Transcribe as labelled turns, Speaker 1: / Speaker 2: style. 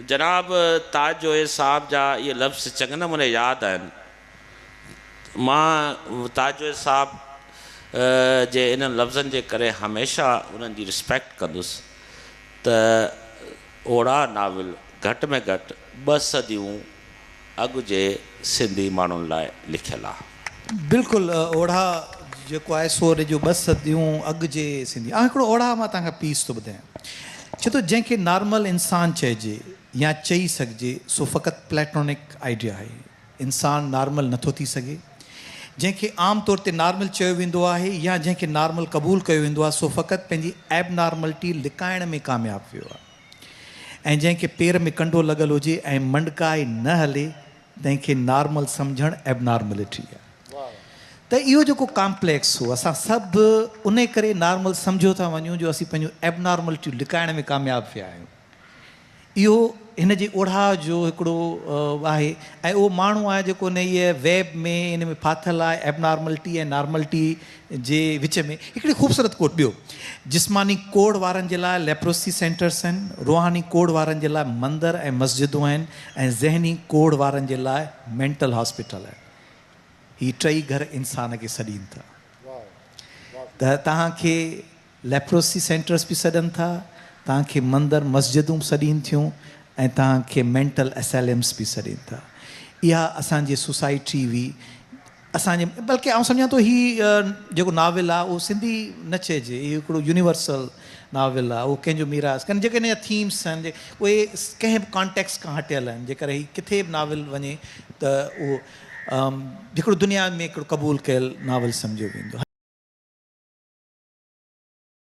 Speaker 1: जनाब ताज जोए साहब जा ये लफ़्ज़ चङे नमूने यादि आहिनि। मां ताज जोए साहब जे इन लफ़्ज़नि जे करे हमेशह उन्हनि जी रिस्पेक्ट कंदुसि त ओड़ा नाविल घटि में घटि 2 सदियूं अॻु जे सिंधी माण्हुनि लाइ लिखियलु आहे।
Speaker 2: बिल्कुलु ओढ़ा जेको आहे सो जो 2 सदियूं अॻु जे सिंधी हिकिड़ो ओढ़ा मां तव्हांखे पीस थो ॿुधायां। छो त जंहिंखे नॉर्मल इंसान चइजे या चई सघिजे सो फ़क़ति प्लेटोनिक आइडिया आहे। इंसानु नॉर्मल नथो थी सघे। जंहिंखे आम तौर ते नॉर्मल चयो वेंदो आहे या जंहिंखे नॉर्मल क़बूल कयो वेंदो आहे सो फ़क़ति पंहिंजी एबनॉर्मलिटी लिकाइण में कामयाबु वियो आहे। ऐं जंहिंखे पेर में कंडो लॻल हुजे ऐं मंडकाए न हले तंहिंखे नॉर्मल सम्झणु एबनॉर्मलिटी आहे। त इहो जेको कॉम्प्लेक्स हो असां सभु उन करे नॉर्मल सम्झो था वञूं जो असीं पंहिंजो एबनॉर्मलिटी लिकाइण में कामयाबु थिया आहियूं। इहो हिन जे ओढ़ा जो हिकिड़ो आहे। ऐं उहो माण्हू आहे जेको इन इहे वेब में इन में फाथल आहे एबनॉर्मलिटी ऐं नॉर्मलिटी जे विच में। हिकिड़ी ख़ूबसूरत कोट ॿियो, जिस्मानी कोड़ वारनि जे लाइ लेप्रोसी सेंटर्स आहिनि, रूहानी कोड़ वारनि जे लाइ मंदर ऐं मस्जिदूं आहिनि, ऐं ज़हनी कोड़ वारनि जे लाइ मेंटल हॉस्पिटल आहिनि। ही 3 घर इंसान खे सॾीनि था। त तव्हांखे लेप्रोसी सेंटर्स बि सॾनि था, तव्हांखे मंदर मस्जिदूं बि सॾीनि थियूं, ऐं तव्हांखे मेंटल एसाइलम्स बि सॾीनि था। इहा असांजी सोसाइटी हुई असांजे, बल्कि आउं सम्झां थो ही जेको नाविल आहे उहो सिंधी न चइजे, इहो हिकिड़ो यूनिवर्सल नाविल आहे। उहो कंहिंजो मीरास कान, जेके इन जा थीम्स आहिनि उहे कंहिं बि कॉन्टेक्स्ट खां हटियल आहिनि। जेकर ही किथे बि नाविल वञे त उहो हिकिड़ो दुनिया में हिकिड़ो क़बूल कयल नाविल सम्झो वेंदो।